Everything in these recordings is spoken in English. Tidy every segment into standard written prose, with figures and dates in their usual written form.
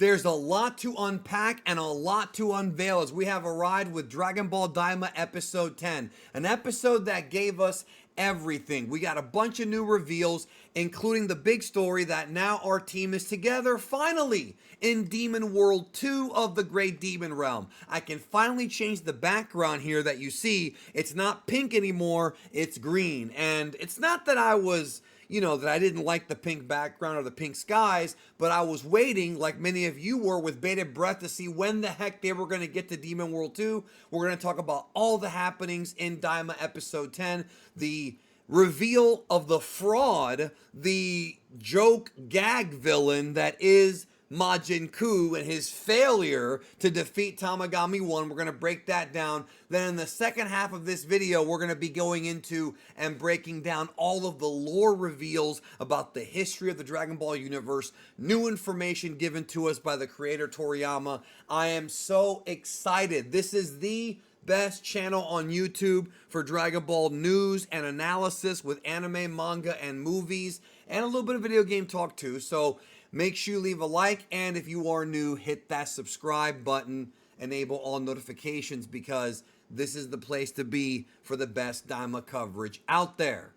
There's a lot to unpack and a lot to unveil as we have arrived with Dragon Ball Daima episode 10, an episode that gave us everything. We got a bunch of new reveals, including the big story that now our team is together finally in Demon World 2 of the Great Demon Realm. I can finally change the background here that you see. It's not pink anymore, it's green. And it's not that that I didn't like the pink background or the pink skies, but I was waiting, like many of you were, with bated breath to see when the heck they were going to get to Demon World 2. We're going to talk about all the happenings in Daima Episode 10, the reveal of the fraud, the joke gag villain that is Majin Cou and his failure to defeat Tamagami 1. We're going to break that down. Then in the second half of this video, we're going to be going into and breaking down all of the lore reveals about the history of the Dragon Ball universe, new information given to us by the creator Toriyama. I am so excited. This is the best channel on YouTube for Dragon Ball news and analysis with anime, manga, and movies, and a little bit of video game talk too. So make sure you leave a like, and if you are new, hit that subscribe button, enable all notifications, because this is the place to be for the best Daima coverage out there.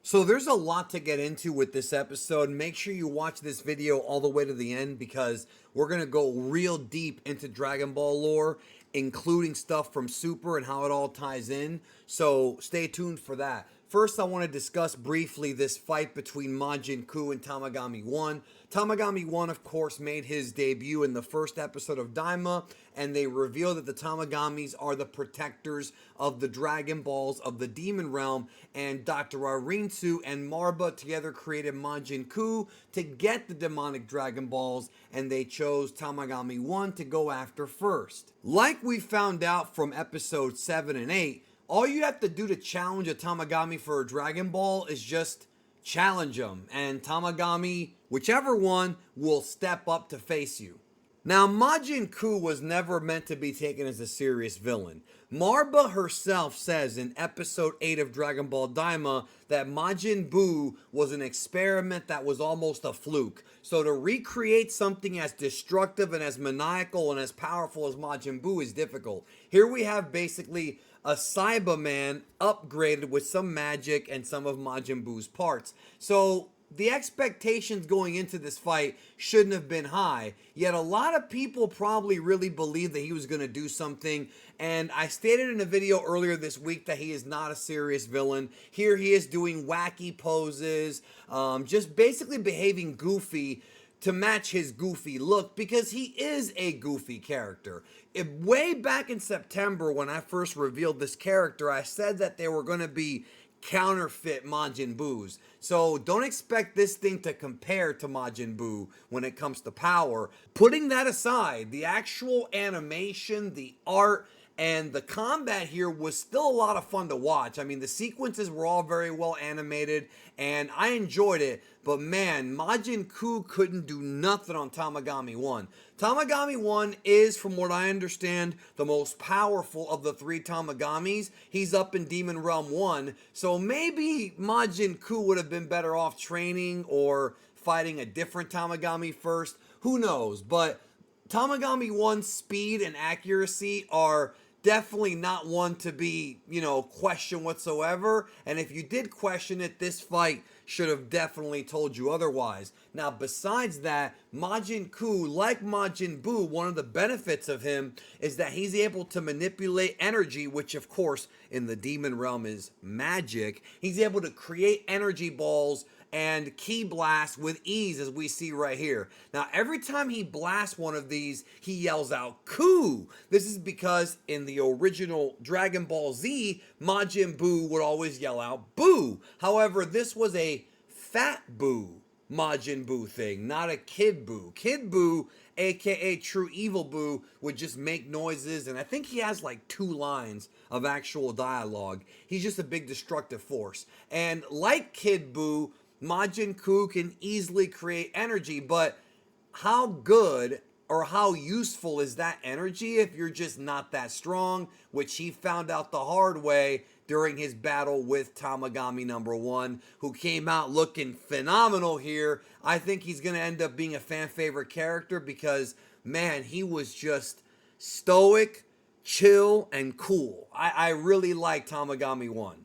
So there's a lot to get into with this episode. Make sure you watch this video all the way to the end, because we're going to go real deep into Dragon Ball lore, including stuff from Super and how it all ties in. So stay tuned for that. First, I want to discuss briefly this fight between Majin Cou and Tamagami 1. Tamagami 1, of course, made his debut in the first episode of Daima, and they reveal that the Tamagamis are the protectors of the Dragon Balls of the Demon Realm, and Dr. Rymus and Marba together created Majin Cou to get the demonic Dragon Balls, and they chose Tamagami 1 to go after first. Like we found out from episode 7 and 8, all you have to do to challenge a Tamagami for a Dragon Ball is just challenge them, and Tamagami, whichever one, will step up to face you. Now, Majin Cou was never meant to be taken as a serious villain. Marba herself says in episode 8 of Dragon Ball Daima that Majin Buu was an experiment that was almost a fluke. So to recreate something as destructive and as maniacal and as powerful as Majin Buu is difficult. Here we have basically a Cyberman upgraded with some magic and some of Majin Buu's parts. So the expectations going into this fight shouldn't have been high, yet a lot of people probably really believed that he was going to do something, and I stated in a video earlier this week that he is not a serious villain. Here he is doing wacky poses, just basically behaving goofy to match his goofy look, because he is a goofy character. Way back in September when I first revealed this character, I said that there were going to be counterfeit Majin Buus. So don't expect this thing to compare to Majin Buu when it comes to power. Putting that aside, the actual animation, the art, and the combat here was still a lot of fun to watch. I mean, the sequences were all very well animated, and I enjoyed it. But man, Majin Cou couldn't do nothing on Tamagami 1. Tamagami 1 is, from what I understand, the most powerful of the 3 Tamagamis. He's up in Demon Realm 1, so maybe Majin Cou would have been better off training or fighting a different Tamagami first. Who knows? But Tamagami 1's speed and accuracy are definitely not one to be, questioned whatsoever. And if you did question it, this fight should have definitely told you otherwise. Now, besides that, Majin Cou, like Majin Buu, one of the benefits of him is that he's able to manipulate energy, which of course in the demon realm is magic. He's able to create energy balls and ki blast with ease, as we see right here. Now, every time he blasts one of these, he yells out, "Cou!" This is because in the original Dragon Ball Z, Majin Buu would always yell out, "Buu!" However, this was a fat Buu Majin Buu thing, not a Kid Buu. Kid Buu, aka True Evil Buu, would just make noises, and I think he has like 2 lines of actual dialogue. He's just a big destructive force. And like Kid Buu, Majin Cou can easily create energy, but how good or how useful is that energy if you're just not that strong, which he found out the hard way during his battle with Tamagami number 1, who came out looking phenomenal here. I think he's going to end up being a fan favorite character because, man, he was just stoic, chill, and cool. I really like Tamagami 1.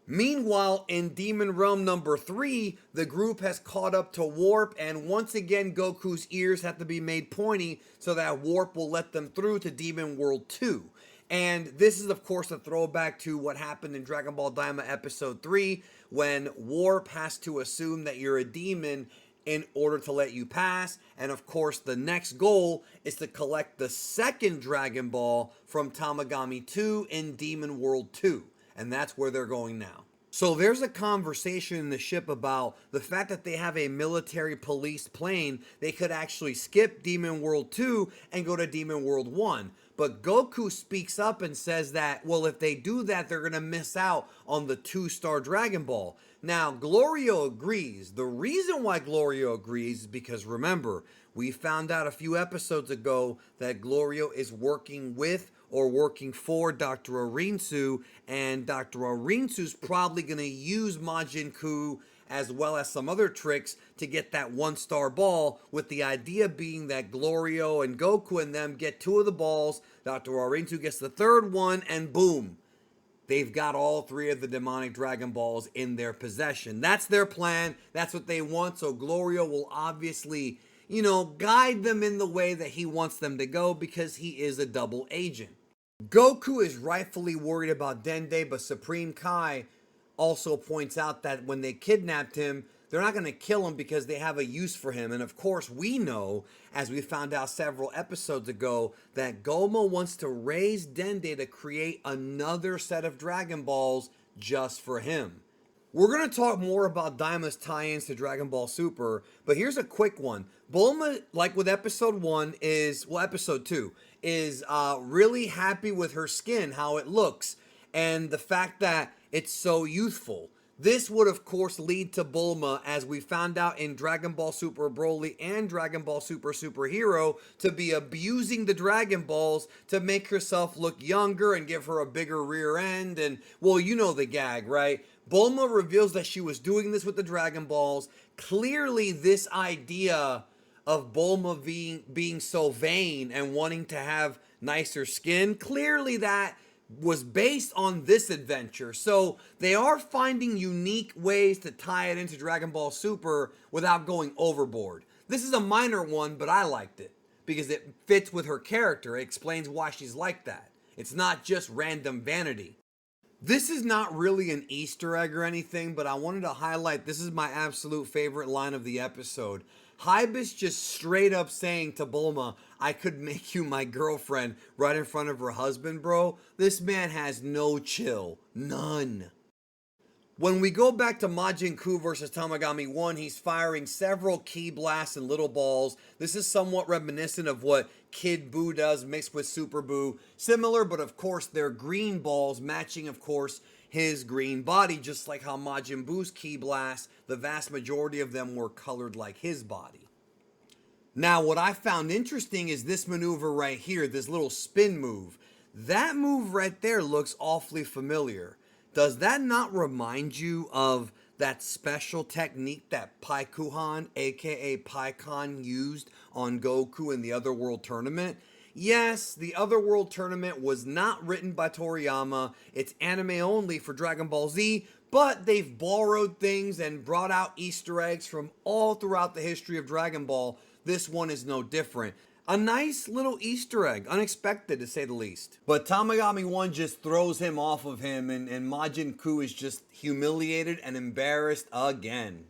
Meanwhile, in Demon Realm number 3, the group has caught up to Warp, and once again, Goku's ears have to be made pointy so that Warp will let them through to Demon World 2. And this is, of course, a throwback to what happened in Dragon Ball Daima Episode 3, when Warp has to assume that you're a demon in order to let you pass. And of course, the next goal is to collect the second Dragon Ball from Tamagami 2 in Demon World 2. And that's where they're going now. So there's a conversation in the ship about the fact that they have a military police plane. They could actually skip Demon World 2 and go to Demon World 1. But Goku speaks up and says that, well, if they do that, they're going to miss out on the 2-star Dragon Ball. Now, Glorio agrees. The reason why Glorio agrees is because, remember, we found out a few episodes ago that Glorio is working with or working for Dr. Arinsu, and Dr. Arinsu's probably going to use Majin Cou as well as some other tricks to get that 1-star ball, with the idea being that Glorio and Goku and them get 2 of the balls, Dr. Arinsu gets the 3rd one, and boom, they've got all 3 of the demonic Dragon Balls in their possession. That's their plan. That's what they want. So Glorio will obviously, guide them in the way that he wants them to go because he is a double agent. Goku is rightfully worried about Dende, but Supreme Kai also points out that when they kidnapped him, they're not going to kill him because they have a use for him. And of course, we know, as we found out several episodes ago, that Goma wants to raise Dende to create another set of Dragon Balls just for him. We're going to talk more about Daima's tie-ins to Dragon Ball Super, but here's a quick one. Bulma, like with episode 2, is really happy with her skin, how it looks, and the fact that it's so youthful. This would, of course, lead to Bulma, as we found out in Dragon Ball Super Broly and Dragon Ball Super Superhero, to be abusing the Dragon Balls to make herself look younger and give her a bigger rear end. And, well, you know the gag, right? Bulma reveals that she was doing this with the Dragon Balls. Clearly, this idea of Bulma being so vain and wanting to have nicer skin, clearly that was based on this adventure. So they are finding unique ways to tie it into Dragon Ball Super without going overboard. This is a minor one, but I liked it because it fits with her character. It explains why she's like that. It's not just random vanity. This is not really an Easter egg or anything, but I wanted to highlight, this is my absolute favorite line of the episode. Hybis just straight up saying to Bulma, I could make you my girlfriend, right in front of her husband, bro. This man has no chill. None. When we go back to Majin Cou versus Tamagami 1, he's firing several ki blasts and little balls. This is somewhat reminiscent of what Kid Buu does mixed with Super Buu. Similar, but of course they're green balls, matching of course his green body, just like how Majin Buu's ki blasts, the vast majority of them were colored like his body. Now, what I found interesting is this maneuver right here, this little spin move. That move right there looks awfully familiar. Does that not remind you of that special technique that Paikuhan, aka Paikon, used on Goku in the Otherworld Tournament? Yes, the Otherworld Tournament was not written by Toriyama. It's anime only for Dragon Ball Z, but they've borrowed things and brought out Easter eggs from all throughout the history of Dragon Ball. This one is no different. A nice little Easter egg, unexpected to say the least. But Tamagami 1 just throws him off of him, and Majin Cou is just humiliated and embarrassed again.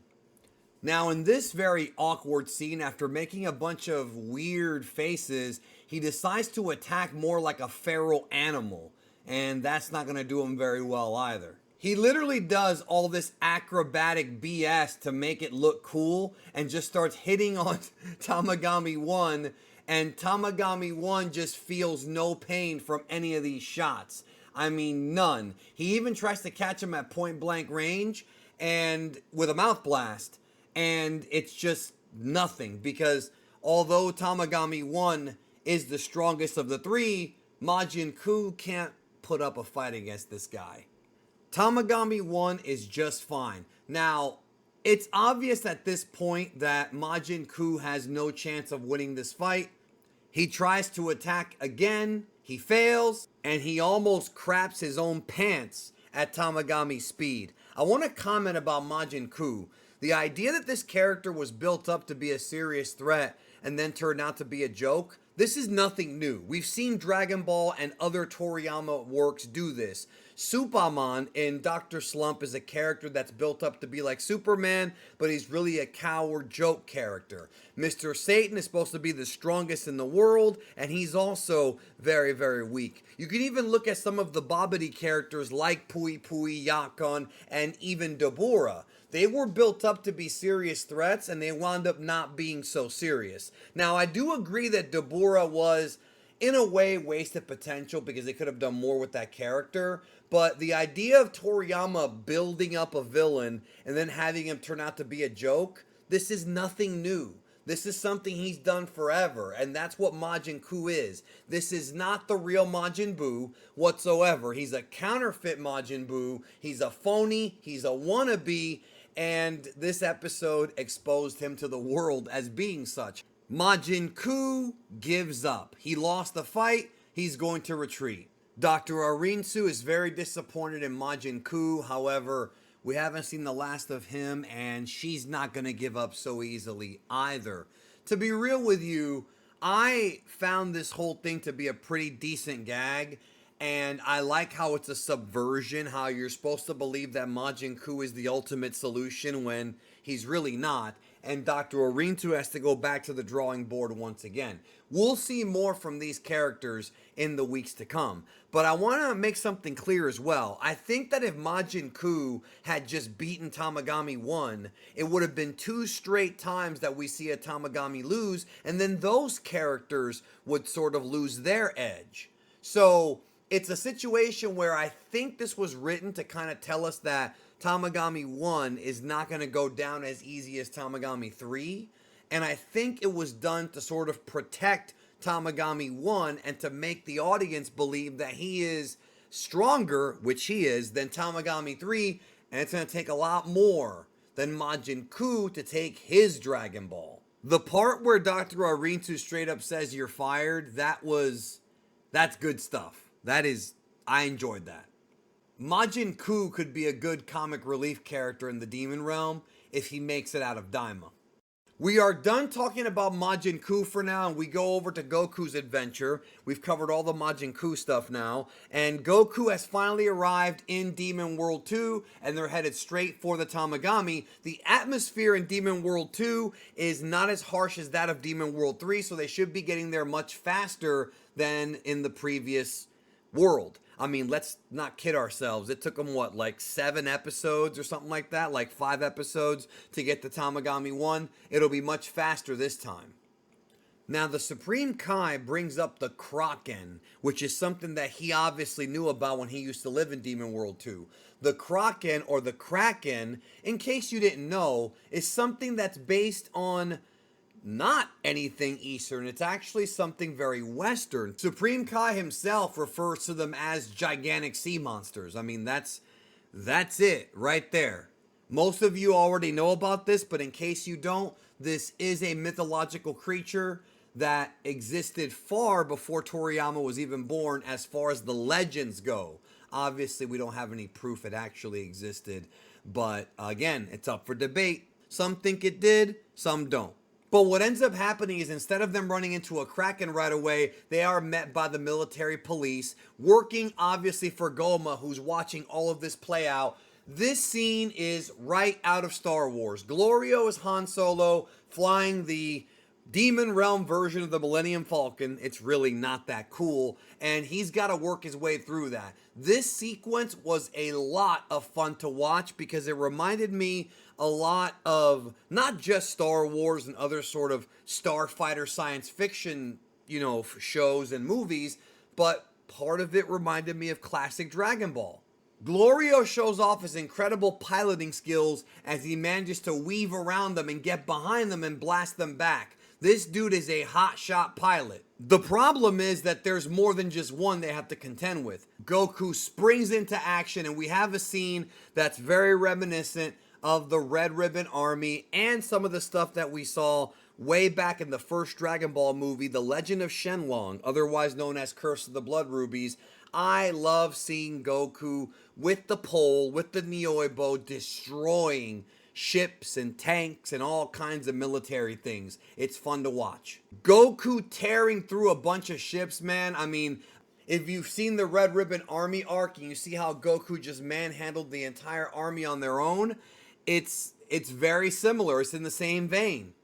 Now, in this very awkward scene, after making a bunch of weird faces, he decides to attack more like a feral animal, and that's not going to do him very well either. He literally does all this acrobatic BS to make it look cool, and just starts hitting on Tamagami 1, and Tamagami 1 just feels no pain from any of these shots. I mean, none. He even tries to catch him at point blank range and with a mouth blast, and it's just nothing, because although Tamagami 1 is the strongest of the 3, Majin Cou can't put up a fight against this guy. Tamagami 1 is just fine. Now, it's obvious at this point that Majin Cou has no chance of winning this fight. He tries to attack again, he fails, and he almost craps his own pants at Tamagami speed. I want to comment about Majin Cou. The idea that this character was built up to be a serious threat and then turned out to be a joke, this is nothing new. We've seen Dragon Ball and other Toriyama works do this. Superman in Dr. Slump is a character that's built up to be like Superman, but he's really a coward joke character. Mr. Satan is supposed to be the strongest in the world, and he's also very, very weak. You can even look at some of the Babidi characters like Pui Pui, Yakon, and even Dabura. They were built up to be serious threats, and they wound up not being so serious. Now, I do agree that Dabura was, in a way, wasted potential because they could have done more with that character. But the idea of Toriyama building up a villain and then having him turn out to be a joke, this is nothing new. This is something he's done forever, and that's what Majin Cou is. This is not the real Majin Buu whatsoever. He's a counterfeit Majin Buu. He's a phony. He's a wannabe. And this episode exposed him to the world as being such. Majin Cou gives up. He lost the fight. He's going to retreat. Dr. Arinsu is very disappointed in Majin Cou. However, we haven't seen the last of him, and she's not going to give up so easily either. To be real with you, I found this whole thing to be a pretty decent gag. And I like how it's a subversion, how you're supposed to believe that Majin Cou is the ultimate solution when he's really not. And Dr. Orintu has to go back to the drawing board once again. We'll see more from these characters in the weeks to come. But I want to make something clear as well. I think that if Majin Cou had just beaten Tamagami 1, it would have been 2 straight times that we see a Tamagami lose, and then those characters would sort of lose their edge. So it's a situation where I think this was written to kind of tell us that Tamagami 1 is not going to go down as easy as Tamagami 3. And I think it was done to sort of protect Tamagami 1 and to make the audience believe that he is stronger, which he is, than Tamagami 3. And it's going to take a lot more than Majin Cou to take his Dragon Ball. The part where Dr. Arintu straight up says you're fired, that's good stuff. I enjoyed that. Majin Cou could be a good comic relief character in the Demon Realm if he makes it out of Daima. We are done talking about Majin Cou for now, and we go over to Goku's adventure. We've covered all the Majin Cou stuff now, and Goku has finally arrived in Demon World 2, and they're headed straight for the Tamagami. The atmosphere in Demon World 2 is not as harsh as that of Demon World 3, so they should be getting there much faster than in the previous world. I mean, let's not kid ourselves. It took them, like 7 episodes or something like that? Like 5 episodes to get to Tamagami 1. It'll be much faster this time. Now, the Supreme Kai brings up the Kraken, which is something that he obviously knew about when he used to live in Demon World 2. The Kraken, or the Kraken, in case you didn't know, is something that's based on not anything Eastern. It's actually something very Western. Supreme Kai himself refers to them as gigantic sea monsters. I mean, that's it right there. Most of you already know about this, but in case you don't, this is a mythological creature that existed far before Toriyama was even born as far as the legends go. Obviously, we don't have any proof it actually existed, but again, it's up for debate. Some think it did, some don't. But what ends up happening is instead of them running into a Kraken right away, they are met by the military police, working obviously for Goma, who's watching all of this play out. This scene is right out of Star Wars. Glorio is Han Solo flying the Demon Realm version of the Millennium Falcon. It's really not that cool, and he's got to work his way through that. This sequence was a lot of fun to watch because it reminded me a lot of not just Star Wars and other sort of starfighter science fiction, shows and movies, but part of it reminded me of classic Dragon Ball. Glorio shows off his incredible piloting skills as he manages to weave around them and get behind them and blast them back. This dude is a hotshot pilot. The problem is that there's more than just one they have to contend with. Goku springs into action, and we have a scene that's very reminiscent of the Red Ribbon Army and some of the stuff that we saw way back in the first Dragon Ball movie, The Legend of Shenlong, otherwise known as Curse of the Blood Rubies. I love seeing Goku with the pole, with the Nioibo, destroying ships and tanks and all kinds of military things. It's fun to watch. Goku tearing through a bunch of ships, man. I mean, if you've seen the Red Ribbon Army arc and you see how Goku just manhandled the entire army on their own, it's very similar. It's in the same vein.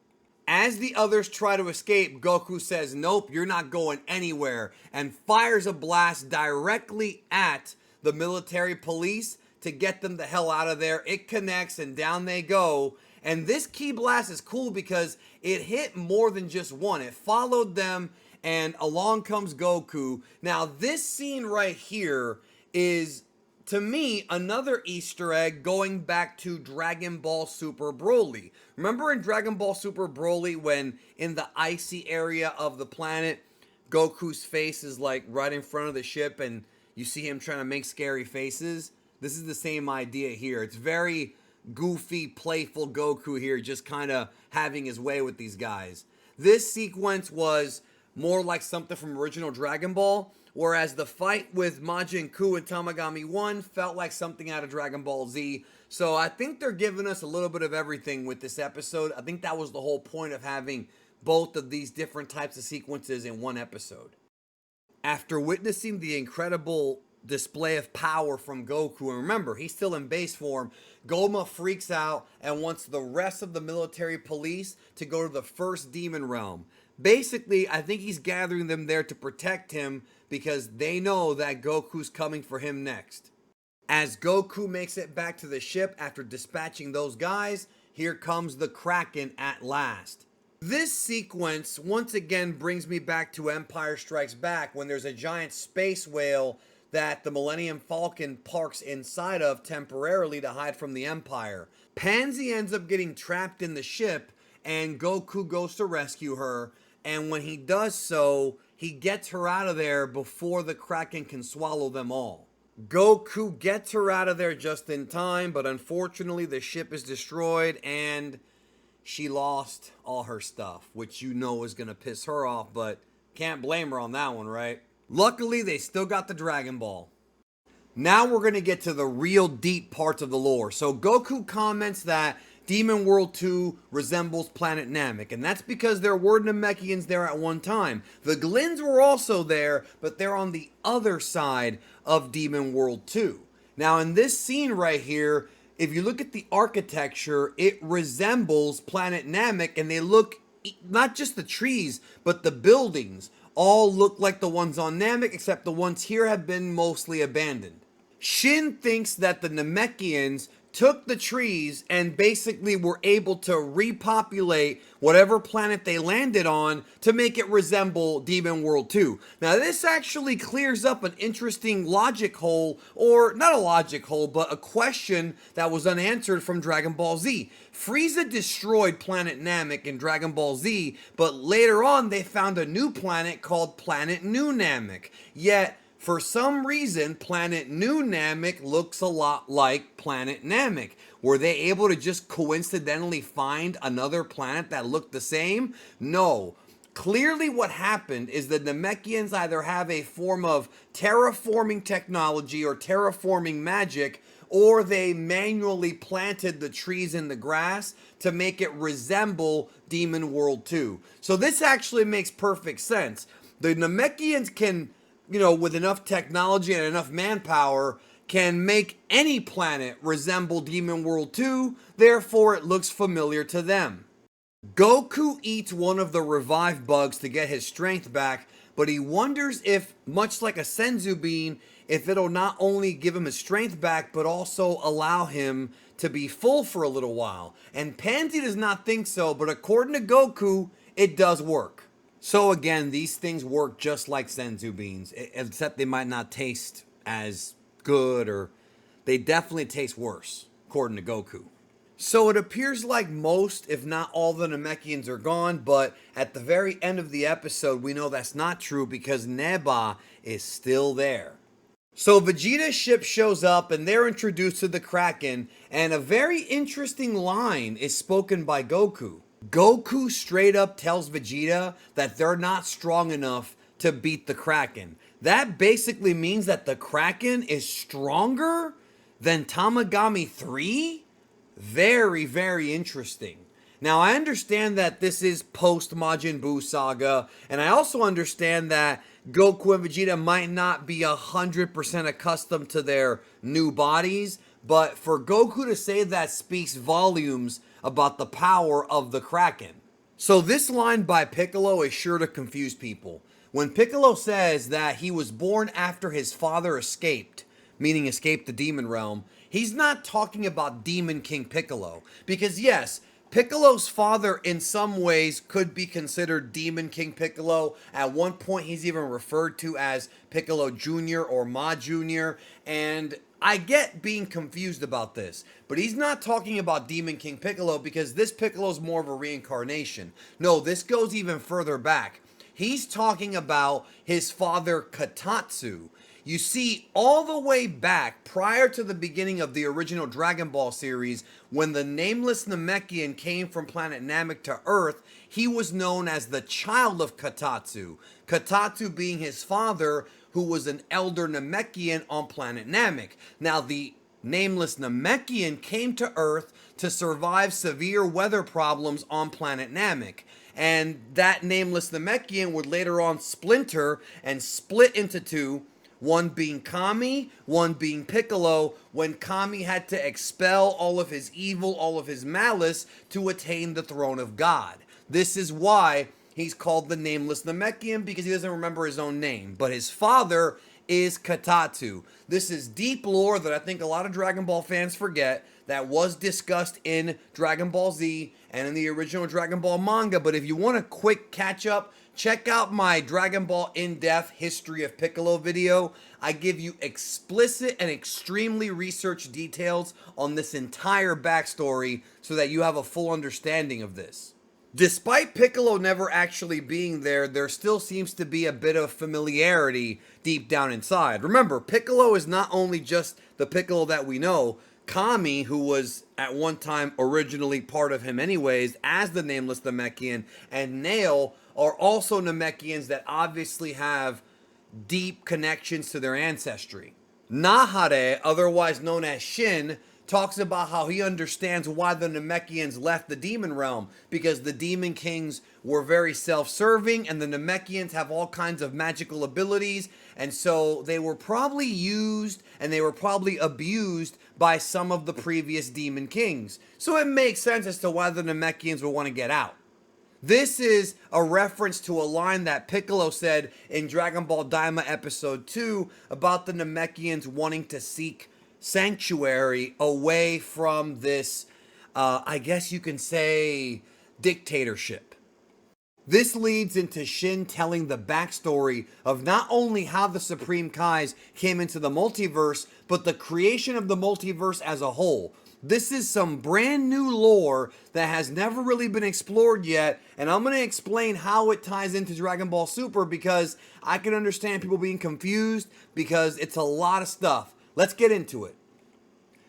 As the others try to escape, Goku says, "Nope, you're not going anywhere," and fires a blast directly at the military police to get them the hell out of there. It connects and down they go. And this ki blast is cool because it hit more than just one. It followed them and along comes Goku. Now this scene right here is, to me, another Easter egg going back to Dragon Ball Super Broly. Remember in Dragon Ball Super Broly when in the icy area of the planet, Goku's face is like right in front of the ship and you see him trying to make scary faces? This is the same idea here. It's very goofy, playful Goku here, just kind of having his way with these guys. This sequence was more like something from original Dragon Ball, whereas the fight with Majin Cou and Tamagami 1 felt like something out of Dragon Ball Z. So I think they're giving us a little bit of everything with this episode. I think that was the whole point of having both of these different types of sequences in one episode. After witnessing the incredible display of power from Goku, and remember, he's still in base form, Goma freaks out and wants the rest of the military police to go to the first demon realm. Basically, I think he's gathering them there to protect him because they know that Goku's coming for him next. As Goku makes it back to the ship after dispatching those guys, here comes the Kraken at last. This sequence once again brings me back to Empire Strikes Back when there's a giant space whale that the Millennium Falcon parks inside of temporarily to hide from the Empire. Pansy ends up getting trapped in the ship and Goku goes to rescue her, and when he does so, he gets her out of there before the Kraken can swallow them all. Goku gets her out of there just in time, but unfortunately the ship is destroyed and she lost all her stuff, which you know is going to piss her off, but can't blame her on that one, right? Luckily, they still got the Dragon Ball. Now we're going to get to the real deep parts of the lore. So Goku comments that Demon World 2 resembles Planet Namek, and that's because there were Namekians there at one time. The Glins were also there, but they're on the other side of Demon World 2. Now in this scene right here, if you look at the architecture, it resembles Planet Namek, and they look, not just the trees, but the buildings all look like the ones on Namek, except the ones here have been mostly abandoned. Shin thinks that the Namekians took the trees and basically were able to repopulate whatever planet they landed on to make it resemble Demon World 2. Now this actually clears up an interesting logic hole, or not a logic hole, but a question that was unanswered from Dragon Ball Z. Frieza destroyed Planet Namek in Dragon Ball Z, but later on they found a new planet called Planet New Namek. Yet for some reason, Planet New Namek looks a lot like Planet Namek. Were they able to just coincidentally find another planet that looked the same? No. Clearly what happened is the Namekians either have a form of terraforming technology or terraforming magic, or they manually planted the trees in the grass to make it resemble Demon World 2. So this actually makes perfect sense. The Namekians can, with enough technology and enough manpower, can make any planet resemble Demon World 2, therefore it looks familiar to them. Goku eats one of the revive bugs to get his strength back, but he wonders if, much like a Senzu bean, if it'll not only give him his strength back, but also allow him to be full for a little while. And Pansy does not think so, but according to Goku, it does work. So again, these things work just like Senzu beans, except they might not taste as good, or they definitely taste worse, according to Goku. So it appears like most, if not all, the Namekians are gone, but at the very end of the episode, we know that's not true because Neba is still there. So Vegeta's ship shows up and they're introduced to the Kraken, and a very interesting line is spoken by Goku. Goku straight up tells Vegeta that they're not strong enough to beat the Kraken. That basically means that the Kraken is stronger than Tamagami 3? Very, very interesting. Now, I understand that this is post Majin Buu saga, and I also understand that Goku and Vegeta might not be 100% accustomed to their new bodies, but for Goku to say that speaks volumes about the power of the Kraken. So this line by Piccolo is sure to confuse people. When Piccolo says that he was born after his father escaped, meaning escaped the demon realm, he's not talking about Demon King Piccolo. Because yes, Piccolo's father in some ways could be considered Demon King Piccolo. At one point he's even referred to as Piccolo Jr. or Ma Jr. And I get being confused about this, but he's not talking about Demon King Piccolo because this Piccolo's more of a reincarnation. No, this goes even further back. He's talking about his father Katatsu. You see, all the way back prior to the beginning of the original Dragon Ball series, when the nameless Namekian came from planet Namek to Earth, he was known as the child of Katatsu. Katatsu being his father, who was an elder Namekian on planet Namek. Now, the nameless Namekian came to Earth to survive severe weather problems on planet Namek. And that nameless Namekian would later on splinter and split into two, one being Kami, one being Piccolo, when Kami had to expel all of his evil, all of his malice to attain the throne of God. This is why he's called the Nameless Namekian, because he doesn't remember his own name. But his father is Katatsu. This is deep lore that I think a lot of Dragon Ball fans forget, that was discussed in Dragon Ball Z and in the original Dragon Ball manga. But if you want a quick catch up, check out my Dragon Ball in-depth history of Piccolo video. I give you explicit and extremely researched details on this entire backstory so that you have a full understanding of this. Despite Piccolo never actually being there, there still seems to be a bit of familiarity deep down inside. Remember, Piccolo is not only just the Piccolo that we know. Kami, who was at one time originally part of him anyways, as the Nameless Namekian, and Nail are also Namekians that obviously have deep connections to their ancestry. Nahare, otherwise known as Shin, talks about how he understands why the Namekians left the demon realm, because the demon kings were very self-serving and the Namekians have all kinds of magical abilities, and so they were probably used and they were probably abused by some of the previous demon kings. So it makes sense as to why the Namekians would want to get out. This is a reference to a line that Piccolo said in Dragon Ball Daima episode 2 about the Namekians wanting to seek sanctuary away from this, I guess you can say, dictatorship. This leads into Shin telling the backstory of not only how the Supreme Kais came into the multiverse, but the creation of the multiverse as a whole. This is some brand new lore that has never really been explored yet, and I'm going to explain how it ties into Dragon Ball Super because I can understand people being confused because it's a lot of stuff. Let's get into it.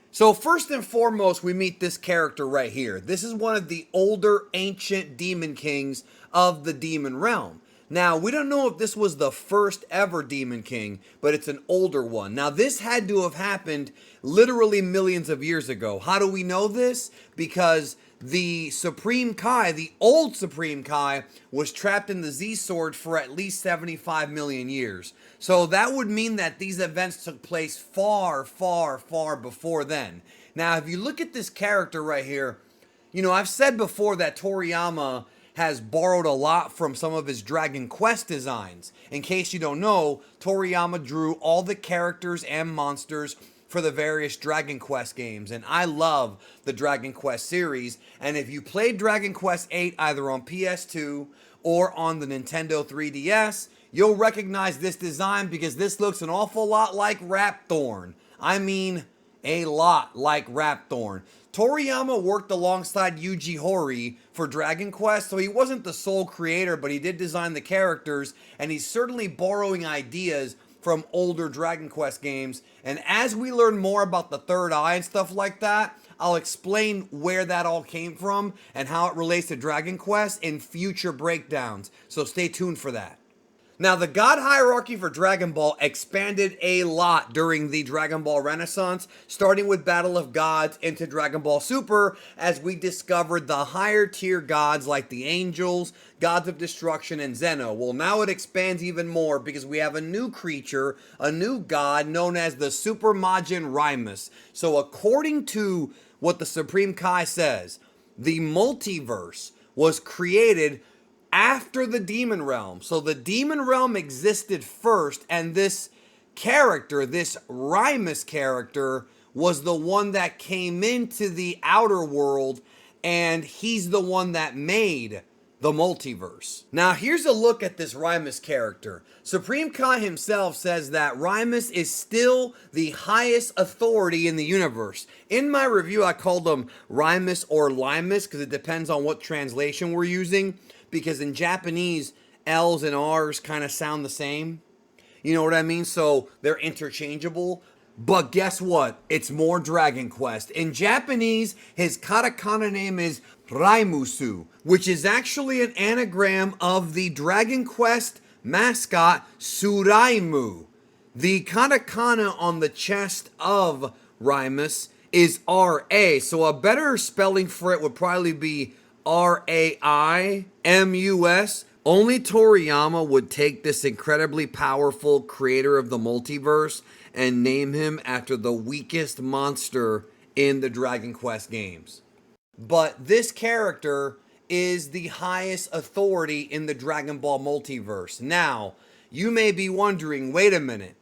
So first and foremost, we meet this character right here. This is one of the older ancient demon kings of the demon realm. Now, we don't know if this was the first ever demon king, but it's an older one. Now, this had to have happened literally millions of years ago. How do we know this? Because the Supreme Kai, the old Supreme Kai, was trapped in the Z-Sword for at least 75 million years. So that would mean that these events took place far, far, far before then. Now, if you look at this character right here, you know, I've said before that Toriyama has borrowed a lot from some of his Dragon Quest designs. In case you don't know, Toriyama drew all the characters and monsters for the various Dragon Quest games, and I love the Dragon Quest series. And if you played Dragon Quest VIII either on PS2 or on the Nintendo 3DS, you'll recognize this design because this looks an awful lot like Rapthorn. I mean, A lot like Rapthorn. Toriyama worked alongside Yuji Horii for Dragon Quest, so he wasn't the sole creator, but he did design the characters, and he's certainly borrowing ideas from older Dragon Quest games. And as we learn more about the third eye and stuff like that, I'll explain where that all came from and how it relates to Dragon Quest in future breakdowns. So stay tuned for that. Now, the god hierarchy for Dragon Ball expanded a lot during the Dragon Ball Renaissance, starting with Battle of Gods into Dragon Ball Super, as we discovered the higher tier gods like the Angels, Gods of Destruction, and Zeno. Well, now it expands even more because we have a new creature, a new god known as the Super Majin Rymus. So according to what the Supreme Kai says, the Multiverse was created after the Demon Realm. So the Demon Realm existed first, and this character, this Rymus character, was the one that came into the outer world, and he's the one that made the multiverse. Now here's a look at this Rymus character. Supreme Kai himself says that Rymus is still the highest authority in the universe. In my review, I called him Rymus or Limus because it depends on what translation we're using. Because in Japanese, L's and R's kind of sound the same. You know what I mean? So they're interchangeable. But guess what? It's more Dragon Quest. In Japanese, his katakana name is Rymusu, which is actually an anagram of the Dragon Quest mascot Suraimu. The katakana on the chest of Rymus is RA. So a better spelling for it would probably be Raimus. Only Toriyama would take this incredibly powerful creator of the multiverse and name him after the weakest monster in the Dragon Quest games. But this character is the highest authority in the Dragon Ball multiverse. Now, you may be wondering, wait a minute,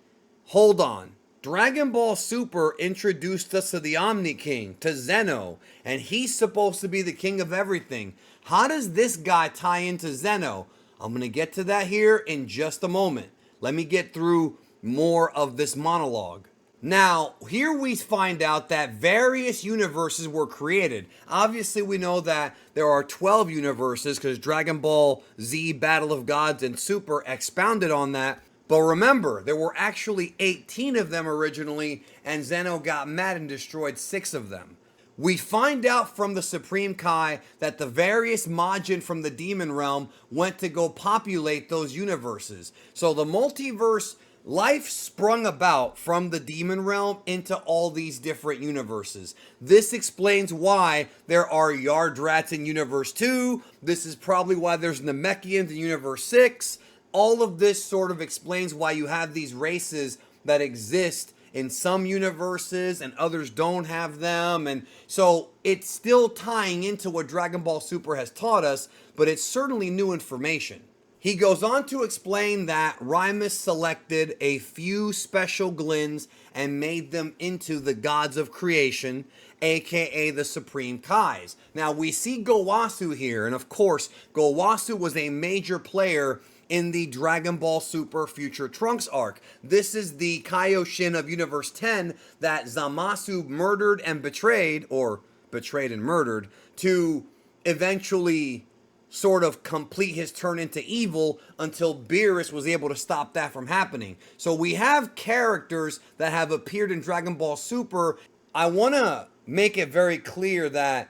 hold on. Dragon Ball Super introduced us to the Omni King, to Zeno, and he's supposed to be the king of everything. How does this guy tie into Zeno? I'm going to get to that here in just a moment. Let me get through more of this monologue. Now, here we find out that various universes were created. Obviously, we know that there are 12 universes because Dragon Ball Z, Battle of Gods, and Super expounded on that. But remember, there were actually 18 of them originally, and Zeno got mad and destroyed 6 of them. We find out from the Supreme Kai that the various Majin from the Demon Realm went to go populate those universes. So the multiverse life sprung about from the Demon Realm into all these different universes. This explains why there are Yardrats in Universe 2. This is probably why there's Namekians in Universe 6. All of this sort of explains why you have these races that exist in some universes and others don't have them. And so it's still tying into what Dragon Ball Super has taught us, but it's certainly new information. He goes on to explain that Rymus selected a few special glins and made them into the gods of creation, aka the Supreme Kais. Now we see Gowasu here, and of course, Gowasu was a major player in the Dragon Ball Super Future Trunks arc. This is the Kaioshin of Universe 10 that Zamasu murdered and betrayed, or betrayed and murdered, to eventually sort of complete his turn into evil until Beerus was able to stop that from happening. So we have characters that have appeared in Dragon Ball Super. I want to make it very clear that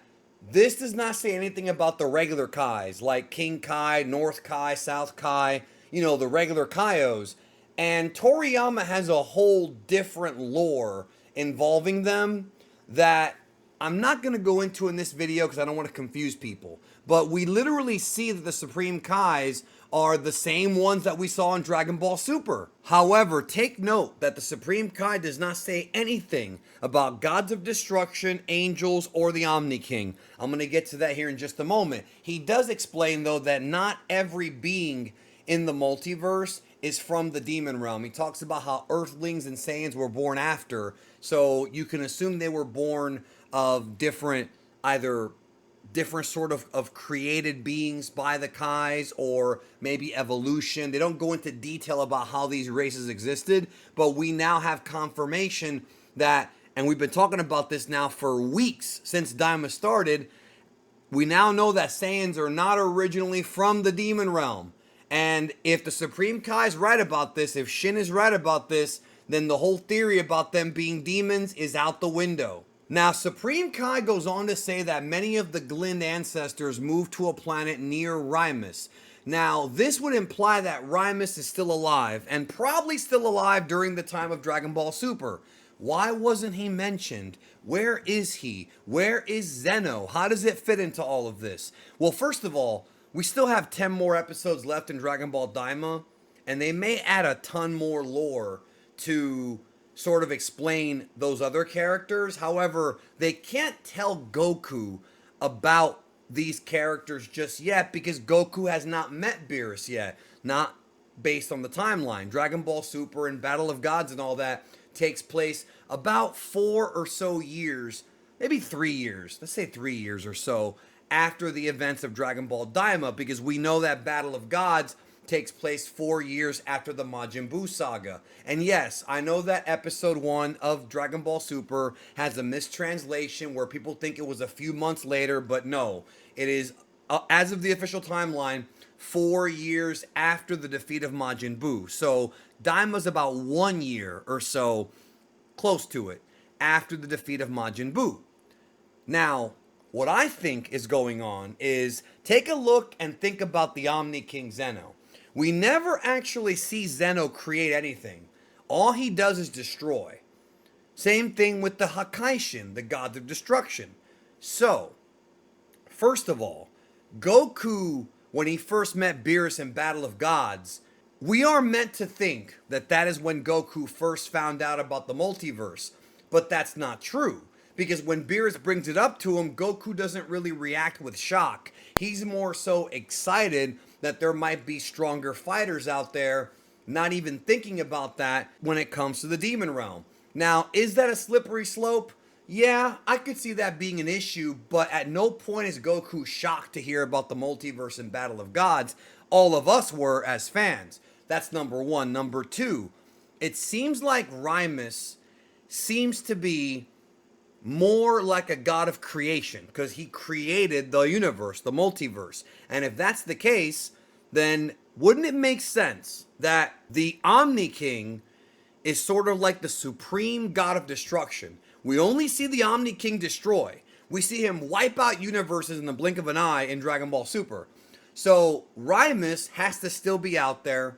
this does not say anything about the regular Kais, like King Kai, North Kai, South Kai, the regular Kaios. And Toriyama has a whole different lore involving them that I'm not going to go into in this video because I don't want to confuse people. But we literally see that the Supreme Kais are the same ones that we saw in Dragon Ball Super. However, take note that the Supreme Kai does not say anything about gods of destruction, angels, or the Omni King. I'm going to get to that here in just a moment. He does explain, though, that not every being in the multiverse is from the Demon Realm. He talks about how Earthlings and Saiyans were born after, so you can assume they were born of different, either different sort of created beings by the Kais or maybe evolution. They don't go into detail about how these races existed, but we now have confirmation that and we've been talking about this now for weeks since Daima started. We now know that Saiyans are not originally from the demon realm. And if the Supreme Kai is right about this, if Shin is right about this, then the whole theory about them being demons is out the window. Now, Supreme Kai goes on to say that many of the Glint ancestors moved to a planet near Rymus. Now, this would imply that Rymus is still alive, and probably still alive during the time of Dragon Ball Super. Why wasn't he mentioned? Where is he? Where is Zeno? How does it fit into all of this? Well, first of all, we still have 10 more episodes left in Dragon Ball Daima, and they may add a ton more lore to sort of explain those other characters. However, they can't tell Goku about these characters just yet because Goku has not met Beerus yet. Not based on the timeline. Dragon Ball Super and Battle of Gods and all that takes place about 4 or so years, maybe 3 years, let's say 3 years or so after the events of Dragon Ball Daima, because we know that Battle of Gods takes place 4 years after the Majin Buu saga. And yes, I know that episode 1 of Dragon Ball Super has a mistranslation where people think it was a few months later, but no, it is, as of the official timeline, 4 years after the defeat of Majin Buu. So Daima's about 1 year or so, close to it, after the defeat of Majin Buu. Now, what I think is going on is take a look and think about the Omni King Zeno. We never actually see Zeno create anything. All he does is destroy. Same thing with the Hakaishin, the gods of destruction. So, first of all, Goku, when he first met Beerus in Battle of Gods, we are meant to think that that is when Goku first found out about the multiverse. But that's not true. Because when Beerus brings it up to him, Goku doesn't really react with shock. He's more so excited that there might be stronger fighters out there, not even thinking about that when it comes to the demon realm. Now, is that a slippery slope? Yeah, I could see that being an issue, but at no point is Goku shocked to hear about the multiverse and Battle of Gods. All of us were as fans. That's number one. Number two, it seems like Rymus seems to be more like a god of creation because he created the universe, the multiverse. And if that's the case, then wouldn't it make sense that the Omni King is sort of like the supreme god of destruction? We only see the Omni King destroy. We see him wipe out universes in the blink of an eye in Dragon Ball Super. So Rymus has to still be out there,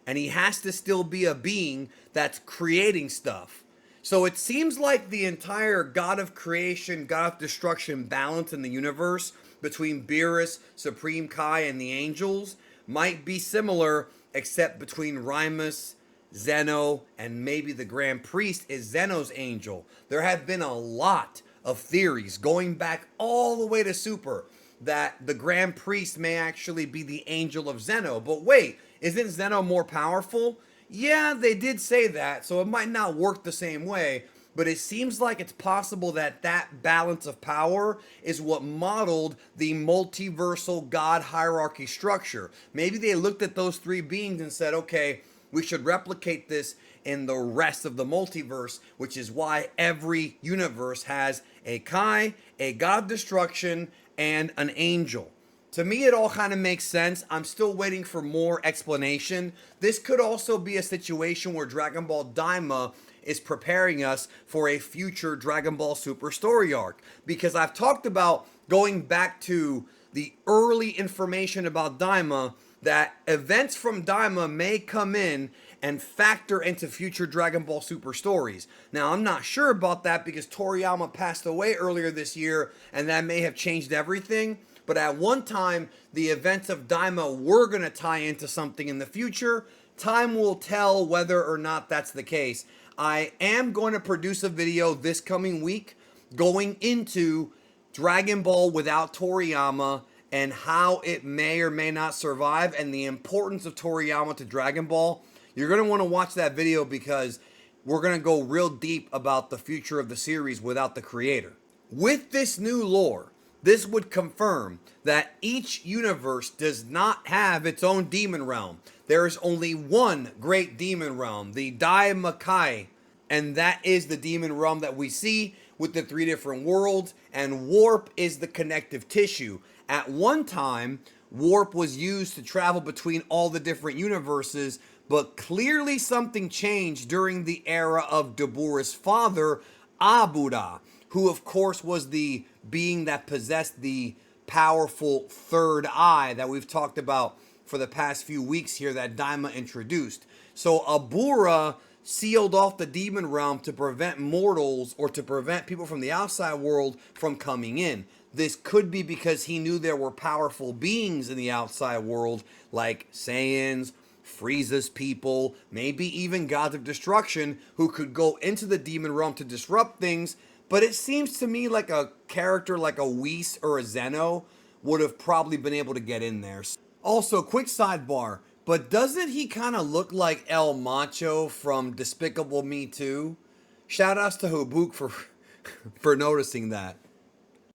and he has to still be a being that's creating stuff. So it seems like the entire God of Creation, God of Destruction balance in the universe between Beerus, Supreme Kai, and the angels might be similar, except between Rymus, Zeno, and maybe the Grand Priest is Zeno's angel. There have been a lot of theories going back all the way to Super that the Grand Priest may actually be the angel of Zeno. But wait, isn't Zeno more powerful? Yeah, they did say that, so it might not work the same way, but it seems like it's possible that that balance of power is what modeled the multiversal god hierarchy structure. Maybe they looked at those three beings and said, okay, we should replicate this in the rest of the multiverse, which is why every universe has a Kai, a god of destruction, and an angel. To me, it all kind of makes sense. I'm still waiting for more explanation. This could also be a situation where Dragon Ball Daima is preparing us for a future Dragon Ball Super story arc. Because I've talked about going back to the early information about Daima, that events from Daima may come in and factor into future Dragon Ball Super stories. Now, I'm not sure about that because Toriyama passed away earlier this year, and that may have changed everything. But at one time, the events of Daima were going to tie into something in the future. Time will tell whether or not that's the case. I am going to produce a video this coming week going into Dragon Ball without Toriyama and how it may or may not survive and the importance of Toriyama to Dragon Ball. You're going to want to watch that video because we're going to go real deep about the future of the series without the creator. With this new lore, this would confirm that each universe does not have its own demon realm. There is only one great demon realm, the Daima Kai. And that is the demon realm that we see with the 3 different worlds, and warp is the connective tissue. At one time, warp was used to travel between all the different universes, but clearly something changed during the era of Dabura's father, Abuda, who of course was the being that possessed the powerful third eye that we've talked about for the past few weeks here that Daima introduced. So Abura sealed off the demon realm to prevent mortals, or to prevent people from the outside world from coming in. This could be because he knew there were powerful beings in the outside world, like Saiyans, Frieza's people, maybe even gods of destruction, who could go into the demon realm to disrupt things. But it seems to me like a character like a Whis or a Zeno would have probably been able to get in there. Also, quick sidebar, but doesn't he kind of look like El Macho from Despicable Me 2? Shoutouts to Hobuk for noticing that.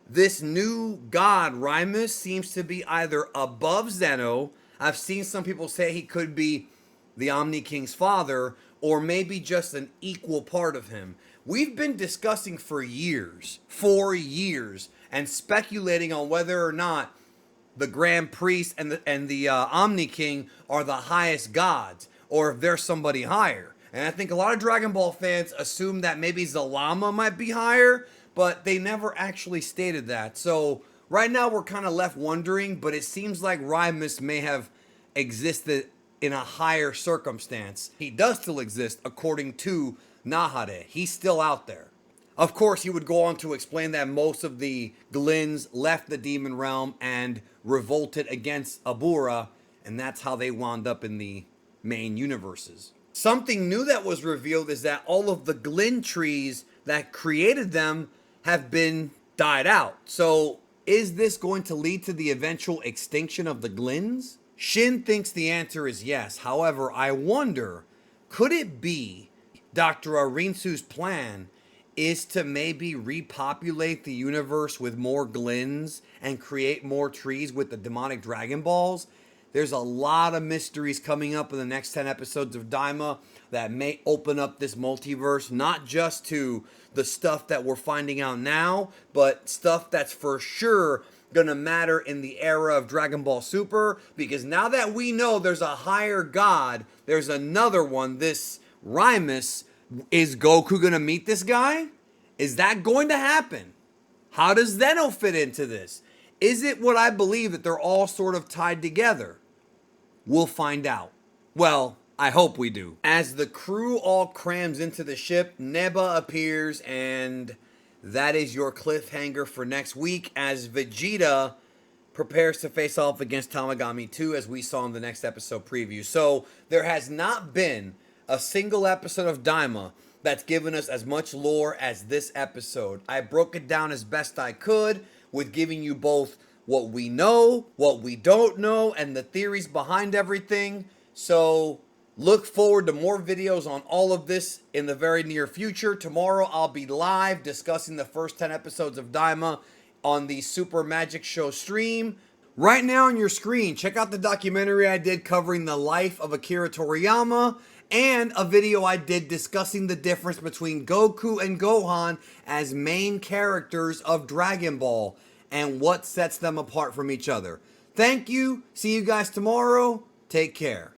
This new god, Rymus, seems to be either above Zeno. I've seen some people say he could be the Omni King's father, or maybe just an equal part of him. We've been discussing for years, and speculating on whether or not the Grand Priest and the Omni King are the highest gods, or if there's somebody higher. And I think a lot of Dragon Ball fans assume that maybe Zalama might be higher, but they never actually stated that. So right now we're kind of left wondering, but it seems like Rymus may have existed in a higher circumstance. He does still exist according to Nahare. He's still out there. Of course, he would go on to explain that most of the Glins left the demon realm and revolted against Abura, and that's how they wound up in the main universes. Something new that was revealed is that all of the Glin trees that created them have been died out. So is this going to lead to the eventual extinction of the Glins? Shin thinks the answer is yes. However, I wonder, could it be Dr. Arinsu's plan is to maybe repopulate the universe with more Glins and create more trees with the demonic Dragon Balls? There's a lot of mysteries coming up in the next 10 episodes of Daima that may open up this multiverse, not just to the stuff that we're finding out now, but stuff that's for sure gonna matter in the era of Dragon Ball Super, because now that we know there's a higher god, there's another one, this Rymus. Is Goku gonna meet this guy? Is that going to happen? How does Zeno fit into this? Is it what I believe, that they're all sort of tied together? We'll find out. Well, I hope we do. As the crew all crams into the ship, Neba appears, and that is your cliffhanger for next week as Vegeta prepares to face off against Tamagami 2, as we saw in the next episode preview. So there has not been a single episode of Daima that's given us as much lore as this episode. I broke it down as best I could, with giving you both what we know, what we don't know, and the theories behind everything. So look forward to more videos on all of this in the very near future. Tomorrow I'll be live discussing the first 10 episodes of Daima on the Super Magic Show stream. Right now on your screen, check out the documentary I did covering the life of Akira Toriyama, and a video I did discussing the difference between Goku and Gohan as main characters of Dragon Ball and what sets them apart from each other. Thank you. See you guys tomorrow. Take care.